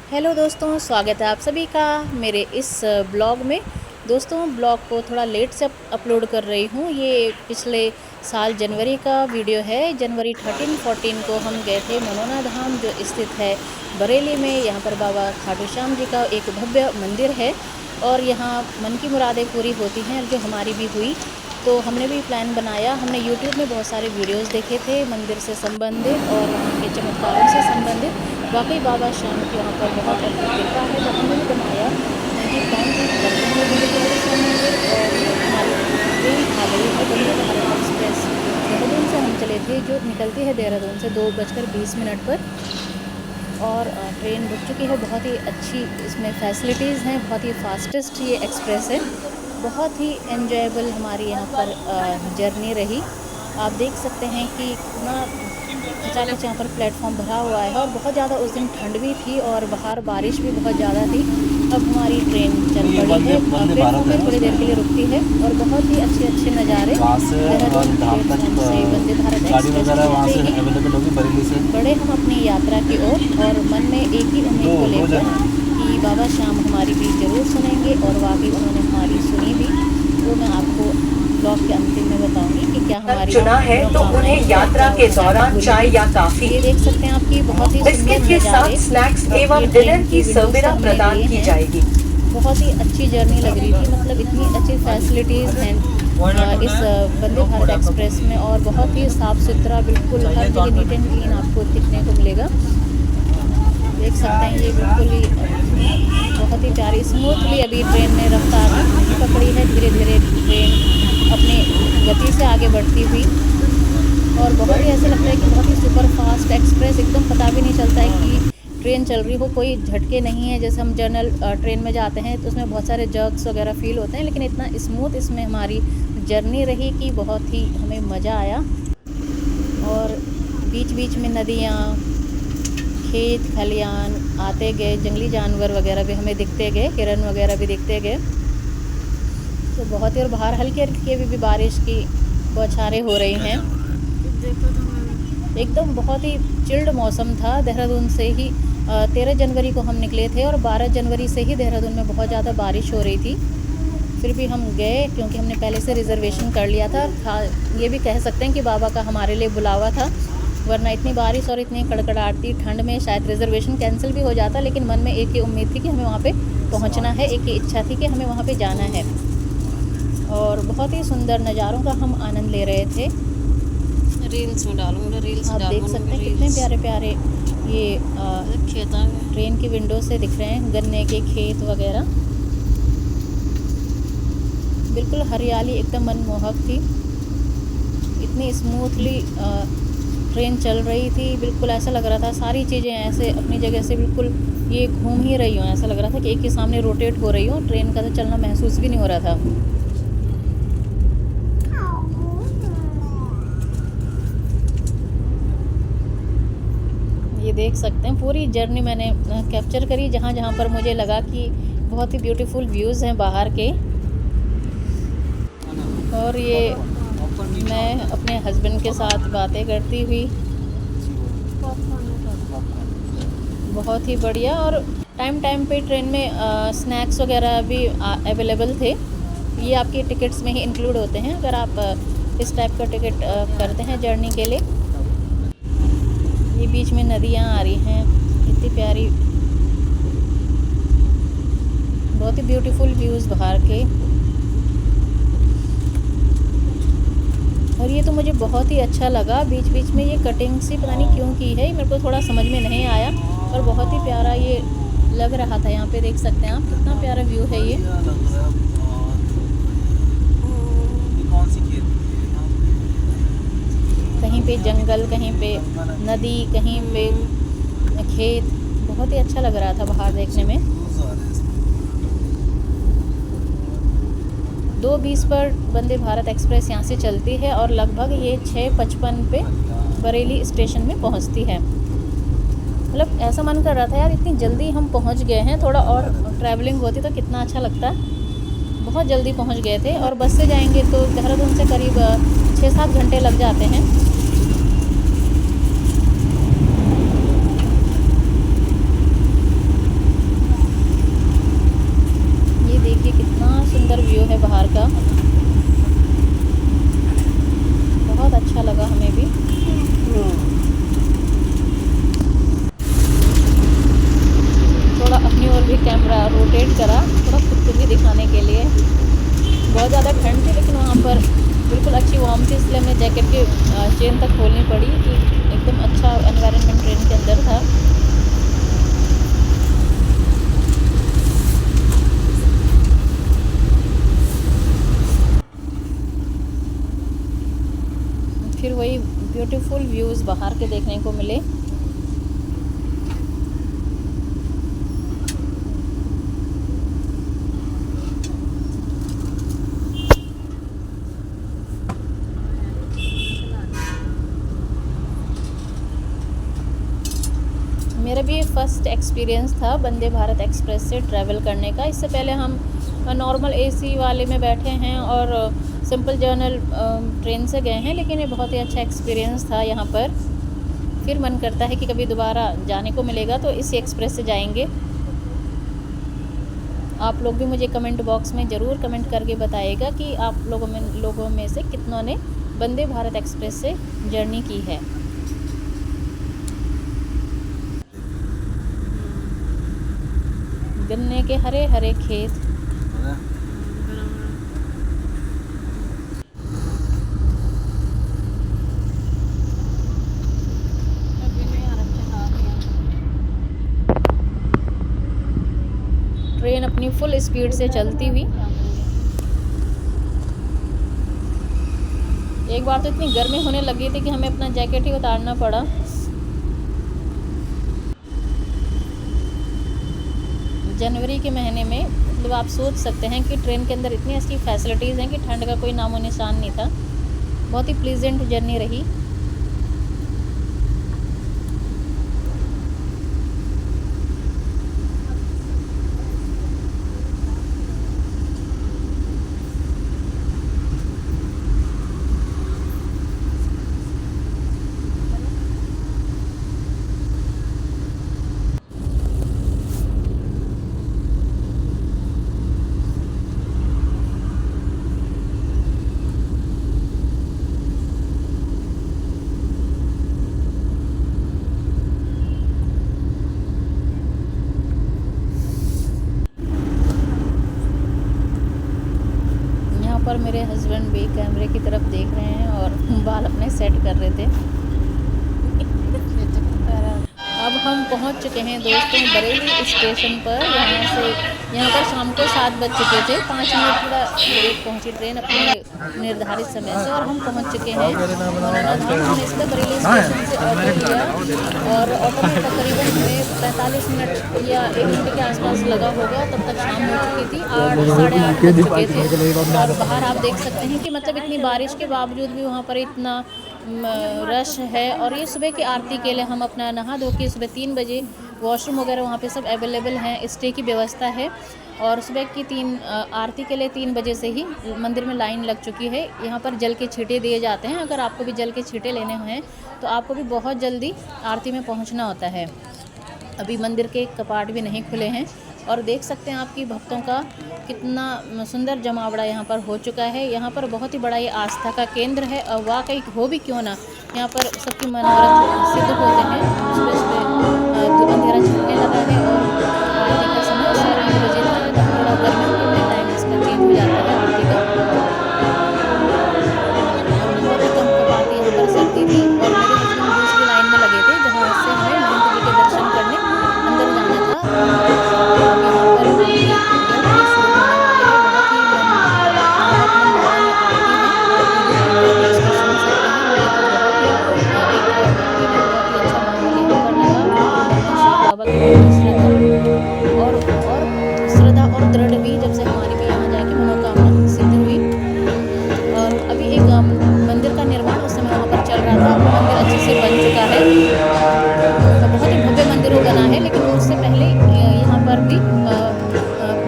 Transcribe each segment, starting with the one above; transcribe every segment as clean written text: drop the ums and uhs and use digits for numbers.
Hello दोस्तों, स्वागत है आप सभी का मेरे इस ब्लॉग में। दोस्तों, ब्लॉग को थोड़ा लेट से अपलोड कर रही हूँ। ये पिछले साल जनवरी का वीडियो है। जनवरी 13-14 को हम गए थे मनोना धाम, जो स्थित है बरेली में। यहाँ पर बाबा खाटू श्याम जी का एक भव्य मंदिर है और यहाँ मन की मुरादें पूरी होती हैं, जो हमारी भी हुई। तो हमने भी प्लान बनाया। हमने यूट्यूब में बहुत सारे वीडियोस देखे थे मंदिर से संबंधित और वहाँ के चमत्कारों से संबंधित। वाकई बाबा श्याम की वहाँ पर बहुत अद्भुत कृपा है। तो हमने भी बनाया कि कौन सी करते हैं वीडियो मंदिर। और हमारी ट्रेन आ गई है वंदे भारत एक्सप्रेस। देहरादून से हम चले थे, जो निकलती है देहरादून से 2:20 पर। और ट्रेन रुक चुकी है। बहुत ही अच्छी इसमें फैसिलिटीज़ हैं, बहुत ही फास्टेस्ट ये एक्सप्रेस है। बहुत ही एन्जॉयबल हमारी यहाँ पर जर्नी रही। आप देख सकते हैं कि कितना खचाखच यहाँ पर प्लेटफॉर्म भरा हुआ है। और बहुत ज़्यादा उस दिन ठंड भी थी और बाहर बारिश भी बहुत ज़्यादा थी। अब हमारी ट्रेन चल पड़ी है। प्लेटफॉर्म में थोड़ी देर के लिए रुकती है और बहुत ही अच्छे अच्छे नज़ारे देहरादून प्लेटफॉर्म से वंदे भारत एक्सप्रेस में बढ़े हम अपनी यात्रा की ओर। और मन में एक ही उम्मीद को लेकर कि बाबा श्याम हमारी भी ज़रूर सुनेंगे। और वाकई उन्होंने हमारी सुनी भी। वो मैं आपको ब्लॉग के अंतिम में बताऊंगी कि क्या हमारी चुना है तो उन्हें यात्रा के दौरान चाय या काफी, ये देख सकते हैं आपकी बहुत ही बिस्किट के साथ स्नैक्स एवं डिनर की सुविधा प्रदान की जाएगी। बहुत ही अच्छी जर्नी लग रही थी। मतलब इतनी अच्छी फैसिलिटीज़ हैं इस वंदे भारत एक्सप्रेस में। और बहुत ही साफ़ सुथरा, बिल्कुल हर जगह नीट एंड क्लीन आपको दिखने को मिलेगा। देख सकते हैं ये बिल्कुल ही बहुत ही प्यारी स्मूथली अभी ट्रेन ने रफ्तार नहीं पकड़ी है। धीरे धीरे ट्रेन अपनी गति से आगे बढ़ती हुई। और बहुत ही ऐसा लगता है कि बहुत ही सुपर फास्ट एक्सप्रेस, एकदम पता भी नहीं चलता है कि ट्रेन चल रही हो। कोई झटके नहीं है। जैसे हम जनरल ट्रेन में जाते हैं तो उसमें बहुत सारे जर्क्स वगैरह फील होते हैं, लेकिन इतना स्मूथ इसमें हमारी जर्नी रही कि बहुत ही हमें मज़ा आया। और बीच बीच में नदियाँ, खेत खलियान आते गए, जंगली जानवर वगैरह भी हमें दिखते गए, हिरन वगैरह भी दिखते गए। तो बहुत ही, और बाहर हल्की हल्की भी बारिश की बौछारें हो रही हैं। एकदम बहुत ही चिल्ड मौसम था। देहरादून से ही 13 जनवरी को हम निकले थे और 12 जनवरी से ही देहरादून में बहुत ज़्यादा बारिश हो रही थी। फिर भी हम गए क्योंकि हमने पहले से रिज़र्वेशन कर लिया था। ये भी कह सकते हैं कि बाबा का हमारे लिए बुलावा था, वरना इतनी बारिश और इतनी कड़कड़ाती ठंड में शायद रिज़र्वेशन कैंसिल भी हो जाता। लेकिन मन में एक ही उम्मीद थी कि हमें वहाँ पे पहुँचना है, एक ही इच्छा थी कि हमें वहाँ पे जाना है। और बहुत ही सुंदर नज़ारों का हम आनंद ले रहे थे। रील्स में डालूंगा, रील्स आप देख सकते हैं कितने प्यारे प्यारे ये खेत ट्रेन की विंडो से दिख रहे हैं गन्ने के खेत वगैरह। बिल्कुल हरियाली एकदम मनमोहक थी। इतनी स्मूथली ट्रेन चल रही थी। बिल्कुल ऐसा लग रहा था सारी चीज़ें ऐसे अपनी जगह से बिल्कुल ये घूम ही रही हूँ। ऐसा लग रहा था कि एक के सामने रोटेट हो रही हूँ। ट्रेन का तो चलना महसूस भी नहीं हो रहा था। ये देख सकते हैं पूरी जर्नी मैंने कैप्चर करी, जहाँ जहाँ पर मुझे लगा कि बहुत ही ब्यूटीफुल व्यूज़ हैं बाहर के। और ये मैं अपने हस्बैंड के साथ बातें करती हुई, बहुत ही बढ़िया। और टाइम टाइम पे ट्रेन में स्नैक्स वगैरह भी अवेलेबल थे। ये आपकी टिकट्स में ही इंक्लूड होते हैं अगर आप इस टाइप का टिकट करते हैं जर्नी के लिए। ये बीच में नदियाँ आ रही हैं, इतनी प्यारी, बहुत ही ब्यूटीफुल व्यूज़ बाहर के। और ये तो मुझे बहुत ही अच्छा लगा। बीच बीच में ये कटिंग सी पता नहीं क्यों की है, मेरे को थोड़ा समझ में नहीं आया। और बहुत ही प्यारा ये लग रहा था। यहाँ पे देख सकते हैं आप कितना प्यारा व्यू है ये। कहीं पे जंगल, कहीं पे नदी, कहीं पे खेत। बहुत ही अच्छा लग रहा था बाहर देखने में। 2:20 पर वंदे भारत एक्सप्रेस यहाँ से चलती है और लगभग ये 6:55 पे बरेली स्टेशन में पहुँचती है। मतलब ऐसा मन कर रहा था यार इतनी जल्दी हम पहुँच गए हैं, थोड़ा और ट्रैवलिंग होती तो कितना अच्छा लगता। बहुत जल्दी पहुँच गए थे। और बस से जाएंगे तो देहरादून से करीब 6-7 घंटे लग जाते हैं। रोटेट करा थोड़ा खुद को भी दिखाने के लिए। बहुत ज़्यादा ठंड थी लेकिन वहाँ पर बिल्कुल अच्छी वार्म थी, इसलिए हमें जैकेट की चेन तक खोलनी पड़ी कि एकदम अच्छा एनवायरनमेंट ट्रेन के अंदर था। फिर वही ब्यूटीफुल व्यूज़ बाहर के देखने को मिले। मेरा भी ये फ़र्स्ट एक्सपीरियंस था वंदे भारत एक्सप्रेस से ट्रैवल करने का। इससे पहले हम नॉर्मल एसी वाले में बैठे हैं और सिंपल जर्नल ट्रेन से गए हैं, लेकिन ये बहुत ही अच्छा एक्सपीरियंस था यहाँ पर। फिर मन करता है कि कभी दोबारा जाने को मिलेगा तो इसी एक्सप्रेस से जाएंगे। आप लोग भी मुझे कमेंट बॉक्स में ज़रूर कमेंट करके बताइएगा कि आप लोगों में से कितनों ने वंदे भारत एक्सप्रेस से जर्नी की है। गन्ने के हरे हरे खेत, ट्रेन अपनी फुल स्पीड से चलती हुई। एक बार तो इतनी गर्मी होने लगी थी कि हमें अपना जैकेट ही उतारना पड़ा। जनवरी के महीने में मतलब आप सोच सकते हैं कि ट्रेन के अंदर इतनी ऐसी फैसिलिटीज़ हैं कि ठंड का कोई नामो निशान नहीं था। बहुत ही प्लीजेंट जर्नी रही। पर मेरे हस्बैंड भी कैमरे की तरफ देख रहे हैं और बाल अपने सेट कर रहे थे। अब हम पहुंच चुके हैं दोस्तों बरेली स्टेशन पर। यहाँ पर शाम को 7 बज चुके थे, 5 मिनट थोड़ा लेट पहुंची ट्रेन अपने निर्धारित समय से, और हम पहुंच चुके हैं। हमने इसका बरेली स्टेशन से ऑटो लिया और ऑटो में तकरीबन हमें 45 मिनट या 1 घंटे के आसपास लगा होगा। तब तक शाम हो चुकी थी, 8 साढ़े 8 बज चुके थे। और बाहर आप देख सकते हैं कि मतलब इतनी बारिश के बावजूद भी वहाँ पर इतना रश है। और ये सुबह की आरती के लिए हम अपना नहा धो के सुबह 3 बजे वॉशरूम वगैरह वहाँ पे सब अवेलेबल हैं, स्टे की व्यवस्था है। और सुबह की आरती के लिए 3 बजे से ही मंदिर में लाइन लग चुकी है। यहाँ पर जल के छींटे दिए जाते हैं। अगर आपको भी जल के छींटे लेने हैं तो आपको भी बहुत जल्दी आरती में पहुँचना होता है। अभी मंदिर के कपाट भी नहीं खुले हैं और देख सकते हैं आपकी भक्तों का कितना सुंदर जमावड़ा यहाँ पर हो चुका है। यहाँ पर बहुत ही बड़ा ये आस्था का केंद्र है और वाकई हो भी क्यों ना, यहाँ पर सबकी मनोरथ सिद्ध होते हैं। सुबह अंधेरा छूटने लगा है और आरती का समय 8 बजे था। थोड़ा गर्मियों में टाइम इसका चेंज हो जाता है आरती का। बहुत ही कम कपाती यहाँ पर सर्दी थी और मेरे हस्बैंड दूसरी लाइन में लगे थे जहाँ से हमें महंत जी के दर्शन करने अंदर जाना था। और श्रद्धा और दृढ़ भी जब से हमारी भी यहाँ जाके मनोकामना सिद्ध हुई। और अभी एक मंदिर का निर्माण उस समय वहाँ पर चल रहा था। मंदिर अच्छे से बन चुका है, बहुत ही भव्य मंदिर हो बना है। लेकिन उससे पहले यहाँ पर भी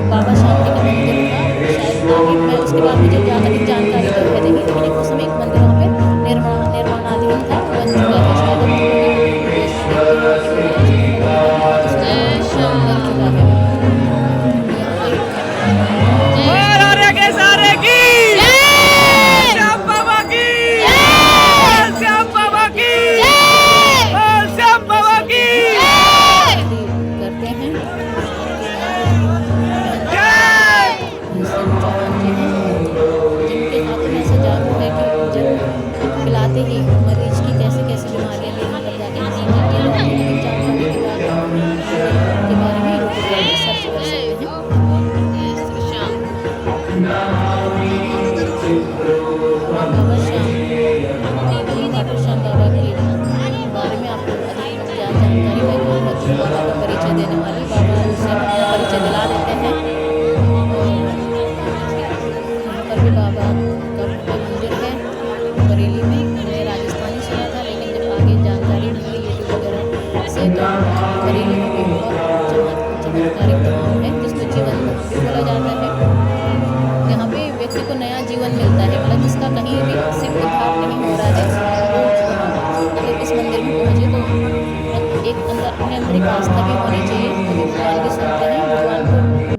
बाबा शामली का मंदिर था शायद। आगे मैं उसके बाद मुझे ज़्यादा जानकारी तो है नहीं, लेकिन उस समय एक मंदिर वहाँ पे निर्माणाधीन था, बन चुका है शायद। के बारे में यूट्यूब पर भी सर्च कर सकते हैं। बाबा श्याम बाबा के बारे में आपको अधिक जानकारी मैं बाबा का परिचय देने वाली बाबा से अपना परिचय दिला देते हैं। यहाँ पर भी बाबा का मंदिर है बरेली में। मैंने राजस्थानी सुना था, लेकिन जब आगे जानकारी मिली यूट्यूब वगैरह से तो बरेली में भी बहुत चमत्कारिक धाम है जिसको जीवन धाम भी बोला जाता है। यहाँ पे व्यक्ति को नया जीवन मिलता है, मतलब जिसका कहीं भी सिर उद्धार नहीं हो रहा है वो अगर इस मंदिर में पहुँचे तो एक अंदर अपने अंदर एक आस्था भी होनी चाहिए। कभी भगवान की सुनते हैं, भगवान को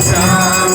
Krishna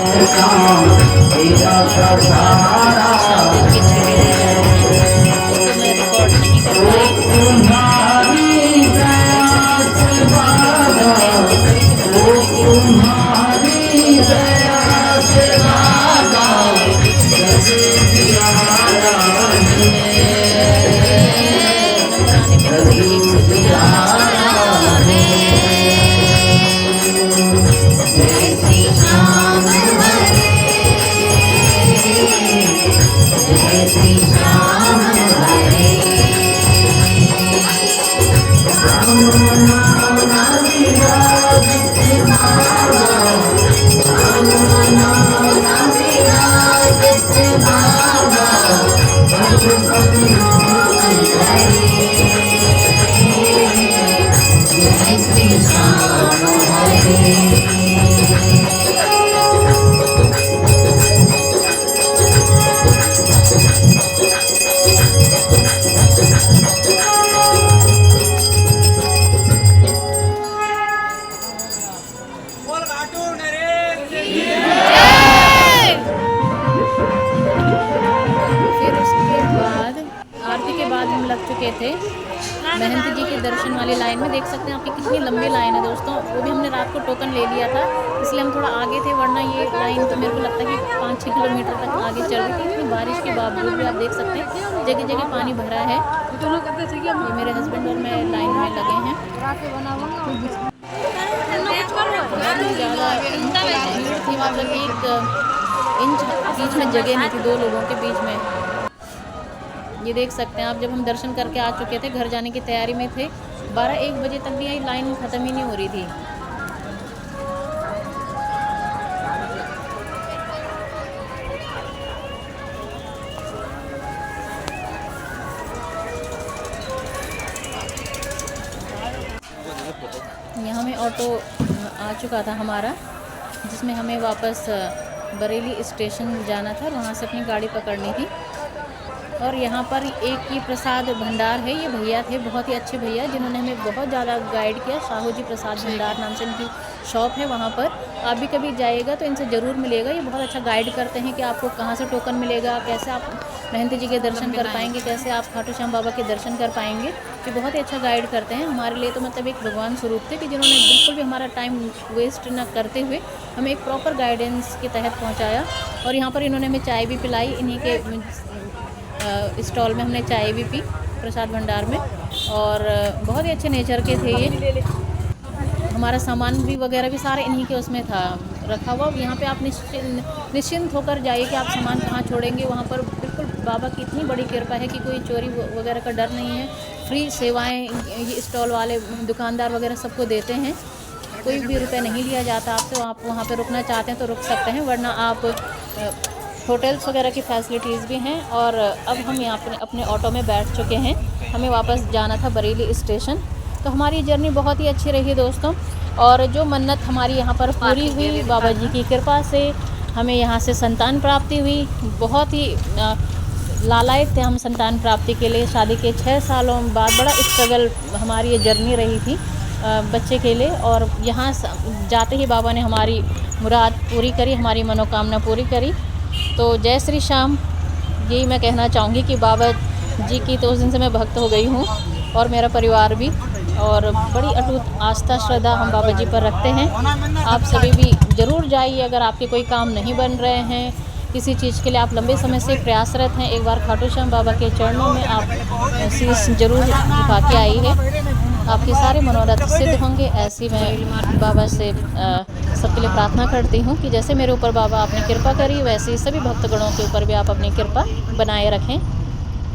शाम दिन के 6 बजे जा रहे हैं, तो मैं रिकॉर्ड नहीं कर पाई। देख सकते हैं हम लग चुके थे महंत जी के दर्शन वाली लाइन में। देख सकते हैं आपकी कितनी लंबी लाइन है दोस्तों। वो भी हमने रात को टोकन ले लिया था, इसलिए हम थोड़ा आगे थे, वरना ये लाइन तो मेरे को लगता है कि 5-6 किलोमीटर तक आगे चल रही थी। इतनी बारिश के बावजूद भी आप देख सकते हैं जगह जगह पानी भरा है। ये मेरे हस्बैंड और मैं लाइन में लगे हैं। ज़्यादा भीड़ थी, मतलब 1 इंच बीच में जगह नहीं थी 2 लोगों के बीच में। ये देख सकते हैं आप, जब हम दर्शन करके आ चुके थे, घर जाने की तैयारी में थे, 12-1 बजे तक भी यही लाइन ख़त्म ही नहीं हो रही थी। यहाँ में ऑटो आ चुका था हमारा, जिसमें हमें वापस बरेली स्टेशन जाना था और वहाँ से अपनी गाड़ी पकड़नी थी। और यहाँ पर एक ही प्रसाद भंडार है, ये भैया थे, बहुत ही अच्छे भैया, जिन्होंने हमें बहुत ज़्यादा गाइड किया। शाहू जी प्रसाद भंडार नाम से इनकी शॉप है, वहाँ पर आप भी कभी जाइएगा तो इनसे ज़रूर मिलेगा। ये बहुत अच्छा गाइड करते हैं कि आपको कहाँ से टोकन मिलेगा, कैसे आप महंत जी के दर्शन कर पाएंगे, कैसे आप खाटू श्याम बाबा के दर्शन कर पाएंगे। ये बहुत ही अच्छा गाइड करते हैं हमारे लिए। तो मतलब एक भगवान स्वरूप थे कि जिन्होंने बिल्कुल भी हमारा टाइम वेस्ट न करते हुए हमें एक प्रॉपर गाइडेंस के तहत पहुँचाया। और यहाँ पर इन्होंने हमें चाय भी पिलाई, इन्हीं के स्टॉल में हमने चाय भी पी प्रसाद भंडार में। और बहुत ही अच्छे नेचर के थे ये। हमारा सामान भी वगैरह भी सारे इन्हीं के उसमें था रखा हुआ। यहाँ पे आप निश्चिंत होकर जाइए कि आप सामान कहाँ छोड़ेंगे। वहाँ पर बिल्कुल बाबा की इतनी बड़ी कृपा है कि कोई चोरी वगैरह का डर नहीं है। फ्री सेवाएं ये स्टॉल वाले दुकानदार वगैरह सबको देते हैं, कोई भी रुपये नहीं लिया जाता आपसे। आप वहाँ पर रुकना चाहते हैं तो रुक सकते हैं, वरना आप होटल्स वगैरह की फैसिलिटीज़ भी हैं। और अब हम यहाँ पर अपने ऑटो में बैठ चुके हैं, हमें वापस जाना था बरेली स्टेशन। तो हमारी जर्नी बहुत ही अच्छी रही दोस्तों। और जो मन्नत हमारी यहाँ पर पूरी हुई बाबा जी की कृपा से, हमें यहाँ से संतान प्राप्ति हुई। बहुत ही लालायक थे हम संतान प्राप्ति के लिए। शादी के 6 सालों बाद बड़ा स्ट्रगल हमारी ये जर्नी रही थी बच्चे के लिए। और यहाँ जाते ही बाबा ने हमारी मुराद पूरी करी, हमारी मनोकामना पूरी करी। तो जय श्री श्याम, यही मैं कहना चाहूँगी कि बाबा जी की तो उस दिन से मैं भक्त हो गई हूँ, और मेरा परिवार भी। और बड़ी अटूट आस्था श्रद्धा हम बाबा जी पर रखते हैं। आप सभी भी ज़रूर जाइए, अगर आपके कोई काम नहीं बन रहे हैं, किसी चीज़ के लिए आप लंबे समय से प्रयासरत हैं, एक बार खाटू श्याम बाबा के चरणों में आप शीश जरूर झुका के आइए, आपके सारे मनोरथ सिद्ध होंगे। ऐसी मैं बाबा से सबके लिए प्रार्थना करती हूँ कि जैसे मेरे ऊपर बाबा आपने कृपा करी, वैसे ही सभी भक्तगणों के ऊपर भी आप अपनी कृपा बनाए रखें।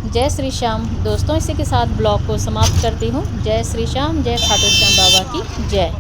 जय श्री श्याम दोस्तों, इसी के साथ ब्लॉग को समाप्त करती हूँ। जय श्री श्याम, जय खाटू श्याम बाबा की जय।